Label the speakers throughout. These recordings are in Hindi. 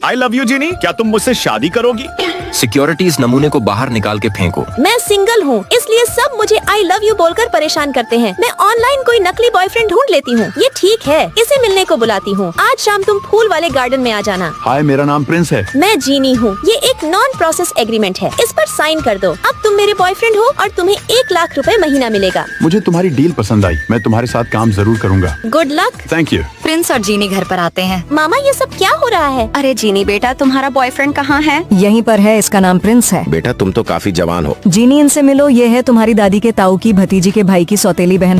Speaker 1: आई लव यू जीनी, क्या तुम मुझसे शादी करोगी?
Speaker 2: सिक्योरिटीज नमूने को बाहर निकाल के फेंको।
Speaker 3: मैं सिंगल हूँ, इसलिए सब मुझे आई लव यू बोलकर परेशान करते हैं। मैं ऑनलाइन कोई नकली बॉयफ्रेंड ढूंढ लेती हूँ। ये ठीक है, इसे मिलने को बुलाती हूँ। आज शाम तुम फूल वाले गार्डन में आ जाना।
Speaker 1: हाय, मेरा नाम प्रिंस है।
Speaker 3: मैं जीनी हूँ। ये एक नॉन प्रोसेस एग्रीमेंट है, इस पर साइन कर दो। अब तुम मेरे बॉयफ्रेंड हो और तुम्हें 1 लाख रुपए महीना मिलेगा।
Speaker 1: मुझे तुम्हारी डील पसंद आई, मैं तुम्हारे साथ काम जरूर करूँगा।
Speaker 3: Good luck.
Speaker 1: Thank you.
Speaker 4: Prince और जीनी घर पर आते हैं।
Speaker 3: मामा, ये सब क्या हो रहा है?
Speaker 4: अरे जीनी बेटा, तुम्हारा बॉयफ्रेंड कहाँ है?
Speaker 5: यहीं पर है, इसका नाम प्रिंस है।
Speaker 6: बेटा तुम तो काफी जवान हो।
Speaker 5: जीनी, इनसे मिलो। ये है तुम्हारी दादी के ताऊ की भतीजी के भाई की सौतेली बहन।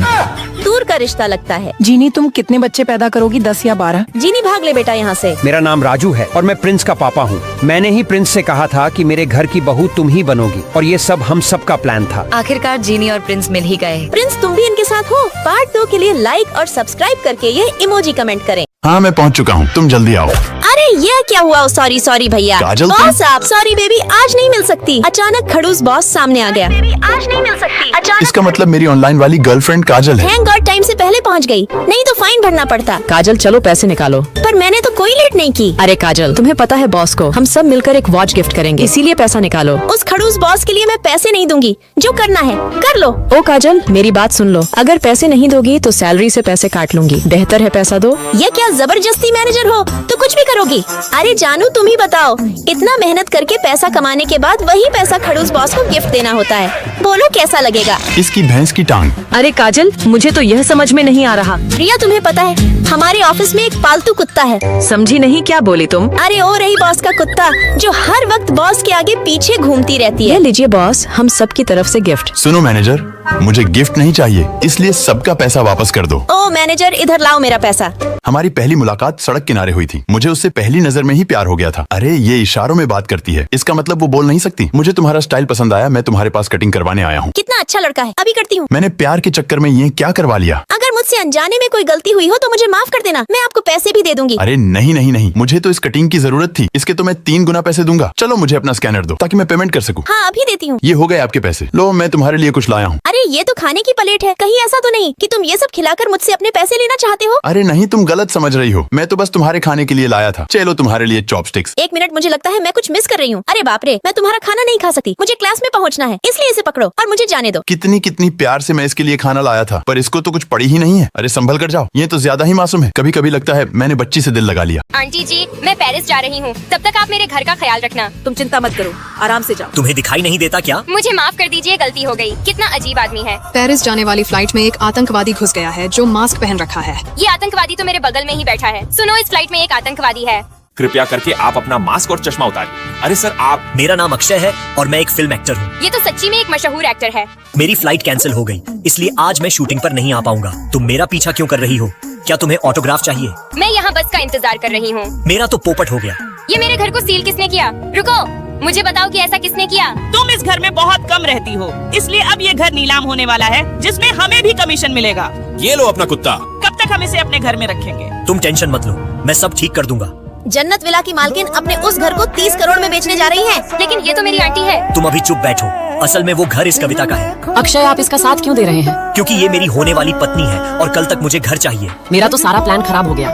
Speaker 3: दूर का रिश्ता लगता है।
Speaker 5: जीनी, तुम कितने बच्चे पैदा करोगी? 10 या 12?
Speaker 3: जीनी, भाग ले बेटा यहाँ से।
Speaker 7: मेरा नाम राजू है और मैं प्रिंस का पापा हूँ। मैंने ही प्रिंस से कहा था कि मेरे घर की बहू तुम ही बनोगी और ये सब हम सब का प्लान था।
Speaker 4: आखिरकार जीनी और प्रिंस मिल ही गए।
Speaker 3: प्रिंस, तुम भी इनके साथ हो? पार्ट 2 के लिए लाइक और सब्सक्राइब करके ये इमोजी कमेंट करें।
Speaker 1: हाँ, मैं पहुँच चुका हूँ, तुम जल्दी आओ।
Speaker 3: अरे ये क्या हुआ? सॉरी भैया।
Speaker 1: काजल,
Speaker 3: बॉस आप। सॉरी बेबी, आज नहीं मिल सकती। अचानक खड़ूस बॉस सामने आ गया। आज नहीं मिल सकती। अचानक।
Speaker 1: इसका मतलब मेरी ऑनलाइन वाली गर्लफ्रेंड काजल है।
Speaker 3: थैंक गॉड टाइम से पहले पहुंच गई, नहीं तो फाइन भरना पड़ता।
Speaker 8: काजल, चलो पैसे निकालो।
Speaker 3: पर मैंने तो कोई लेट नहीं की।
Speaker 8: अरे काजल, तुम्हें पता है बॉस को हम सब मिलकर एक वॉच गिफ्ट करेंगे, इसीलिए पैसा निकालो।
Speaker 3: उस खड़ूस बॉस के लिए मैं पैसे नहीं दूंगी। जो करना है कर लो।
Speaker 8: ओ काजल, मेरी बात सुन लो। अगर पैसे नहीं दोगी तो सैलरी से पैसे काट लूंगी। बेहतर है पैसा दो।
Speaker 3: ये क्या जबरदस्ती मैनेजर हो? तो कुछ भी करोगी? अरे जानू, तुम ही बताओ। इतना मेहनत करके पैसा कमाने के बाद वही पैसा खड़ूस बॉस को गिफ्ट देना होता है। बोलो कैसा लगेगा?
Speaker 1: इसकी भैंस की टांग।
Speaker 8: अरे काजल, मुझे तो यह समझ में नहीं आ रहा।
Speaker 3: प्रिया, तुम्हें पता है हमारे ऑफिस में एक पालतू कुत्ता है।
Speaker 8: समझी नहीं, क्या बोली तुम?
Speaker 3: अरे ओ रही बॉस का कुत्ता, जो हर वक्त बॉस के आगे पीछे घूमती रहती
Speaker 8: ये
Speaker 3: है।
Speaker 8: लीजिए बॉस, हम सब की तरफ से गिफ्ट।
Speaker 1: सुनो मैनेजर, मुझे गिफ्ट नहीं चाहिए, इसलिए सबका पैसा वापस कर दो।
Speaker 3: ओ मैनेजर, इधर लाओ मेरा पैसा।
Speaker 1: हमारी पहली मुलाकात सड़क किनारे हुई थी। मुझे उससे पहली नजर में ही प्यार हो गया था। अरे ये इशारों में बात करती है, इसका मतलब वो बोल नहीं सकती। मुझे तुम्हारा स्टाइल पसंद आया, मैं तुम्हारे पास कटिंग करवाने आया हूँ।
Speaker 3: कितना अच्छा लड़का है, अभी करती हूँ।
Speaker 1: मैंने प्यार के चक्कर में ये क्या करवा लिया?
Speaker 3: अगर मुझसे अनजाने में कोई गलती हुई हो तो मुझे माफ कर देना, मैं आपको पैसे भी दे दूंगी।
Speaker 1: अरे नहीं, मुझे तो इस कटिंग की जरूरत थी। इसके तो मैं 3 गुना पैसे दूंगा। चलो मुझे अपना स्कैनर दो ताकि मैं पेमेंट कर सकूँ।
Speaker 3: हाँ, अभी देती हूँ।
Speaker 1: ये हो गए आपके पैसे। लो, मैं तुम्हारे लिए कुछ लाया हूँ।
Speaker 3: अरे ये तो खाने की प्लेट है, कहीं ऐसा तो नहीं कि तुम ये सब खिलाकर मुझसे अपने पैसे लेना चाहते हो?
Speaker 1: अरे नहीं, तुम गलत समझ रही हो। मैं तो बस तुम्हारे खाने के लिए लाया था। चलो तुम्हारे लिए चॉपस्टिक्स।
Speaker 3: 1 मिनट, मुझे लगता है मैं कुछ मिस कर रही हूँ। अरे बाप रे, मैं तुम्हारा खाना नहीं खा सकती। मुझे क्लास में पहुँचना है, इसलिए इसे पकड़ो और मुझे जाने दो।
Speaker 1: कितनी प्यार से मैं इसके लिए खाना लाया था, पर इसको तो कुछ पड़ी ही नहीं है। अरे संभल कर जाओ, ये तो ज्यादा ही मासूम है। कभी कभी लगता है मैंने बच्ची से दिल लगा लिया।
Speaker 9: आंटी जी, मैं पेरिस जा रही हूँ, तब तक आप मेरे घर का ख्याल रखना।
Speaker 5: तुम चिंता मत करो, आराम से जाओ।
Speaker 2: तुम्हें दिखाई नहीं देता क्या?
Speaker 9: मुझे माफ कर दीजिए, गलती हो गई। कितना अजीब आदमी है।
Speaker 10: पेरिस जाने वाली फ्लाइट में एक आतंकवादी घुस गया है जो मास्क पहन रखा है।
Speaker 9: ये आतंकवादी तो मेरे बगल में ही बैठा है। सुनो, इस फ्लाइट में एक आतंकवादी है।
Speaker 11: कृपया करके आप अपना मास्क और चश्मा उतारिए। अरे सर, आप।
Speaker 2: मेरा नाम अक्षय है और मैं एक फिल्म एक्टर हूँ।
Speaker 9: ये तो सच्ची में एक मशहूर एक्टर है।
Speaker 2: मेरी फ्लाइट कैंसिल हो गई, इसलिए आज मैं शूटिंग पर नहीं आ पाऊंगा। तुम मेरा पीछा क्यों कर रही हो? क्या तुम्हें ऑटोग्राफ चाहिए?
Speaker 9: मैं यहाँ बस का इंतजार कर रही हूँ।
Speaker 2: मेरा तो पोपट हो गया।
Speaker 9: ये मेरे घर को सील किसने किया? रुको, मुझे बताओ कि ऐसा किसने किया?
Speaker 12: तुम इस घर में बहुत कम रहती हो, इसलिए अब ये घर नीलाम होने वाला है, जिसमें हमें भी कमीशन मिलेगा।
Speaker 11: ये लो अपना कुत्ता।
Speaker 12: कब तक हम इसे अपने घर में रखेंगे?
Speaker 2: तुम टेंशन मत लो, मैं सब ठीक कर दूंगा।
Speaker 3: जन्नत विला की मालकिन अपने उस घर को 30 करोड़ में बेचने जा रही है।
Speaker 9: लेकिन ये तो मेरी आंटी है।
Speaker 2: तुम अभी चुप बैठो, असल में वो घर इस कविता का है।
Speaker 8: अक्षय, आप इसका साथ क्यों दे रहे हैं?
Speaker 2: क्योंकि ये मेरी होने वाली पत्नी है और कल तक मुझे घर चाहिए।
Speaker 8: मेरा तो सारा प्लान खराब हो गया।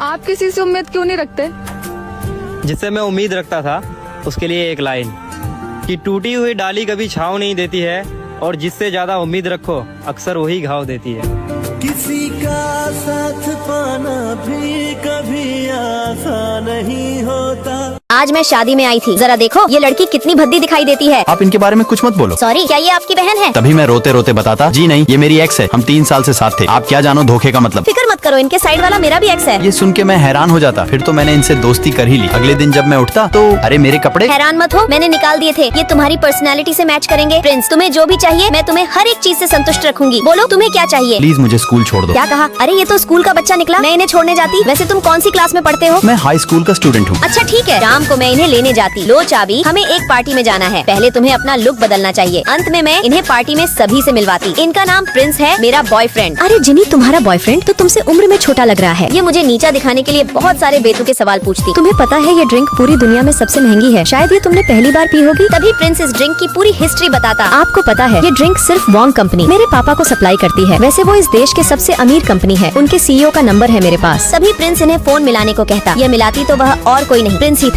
Speaker 10: आप किसी से उम्मीद क्यों नहीं रखते?
Speaker 13: जिससे मैं उम्मीद रखता था उसके लिए एक लाइन कि टूटी हुई डाली कभी छाँव नहीं देती है और जिससे ज्यादा उम्मीद रखो अक्सर वही घाव देती है।
Speaker 14: किसी का साथ पाना भी कभी आसान नहीं होता।
Speaker 3: आज मैं शादी में आई थी, जरा देखो ये लड़की कितनी भद्दी दिखाई देती है।
Speaker 6: आप इनके बारे में कुछ मत बोलो।
Speaker 3: सॉरी, क्या ये आपकी बहन है?
Speaker 6: तभी मैं रोते रोते बताता। जी नहीं, ये मेरी एक्स है, हम 3 साल से साथ थे। आप क्या जानो धोखे का मतलब।
Speaker 3: फिक्र मत करो, इनके साइड वाला मेरा भी एक्स है।
Speaker 6: ये सुन के मैं हैरान हो जाता, फिर तो मैंने इनसे दोस्ती कर ही ली। अगले दिन जब मैं उठता तो अरे मेरे कपड़े।
Speaker 3: हैरान मत हो, मैंने निकाल दिए थे। ये तुम्हारी पर्सनैलिटी से मैच करेंगे। प्रिंस, तुम्हें जो भी चाहिए मैं तुम्हें हर एक चीज से संतुष्ट रखूंगी। बोलो तुम्हें क्या चाहिए?
Speaker 6: प्लीज मुझे स्कूल छोड़ दो।
Speaker 3: क्या कहा? अरे ये तो स्कूल का बच्चा निकला, मैं इन्हें छोड़ने जाती। वैसे तुम कौन सी क्लास में पढ़ते हो?
Speaker 6: मैं हाई स्कूल का स्टूडेंट हूँ।
Speaker 3: अच्छा ठीक है, शाम को मैं इन्हें लेने जाती। लो चाबी, हमें एक पार्टी में जाना है। पहले तुम्हें अपना लुक बदलना चाहिए। अंत में मैं इन्हें पार्टी में सभी से मिलवाती। इनका नाम प्रिंस है, मेरा बॉयफ्रेंड। अरे जिनी, तुम्हारा बॉयफ्रेंड तो तुमसे उम्र में छोटा लग रहा है। ये मुझे नीचा दिखाने के लिए बहुत सारे बेतुके सवाल पूछती। तुम्हें पता है ये ड्रिंक पूरी दुनिया में सबसे महंगी है। शायद ये तुमने पहली बार पी होगी। तभी प्रिंस इस ड्रिंक की पूरी हिस्ट्री बताता। आपको पता है ये ड्रिंक सिर्फ वॉन्ग कंपनी मेरे पापा को सप्लाई करती है। वैसे वो इस देश के सबसे अमीर कंपनी है। उनके CEO का नंबर है मेरे पास। तभी प्रिंस इन्हें फोन मिलाने को कहता। ये मिलाती तो वह और कोई नहीं, प्रिंस ही था।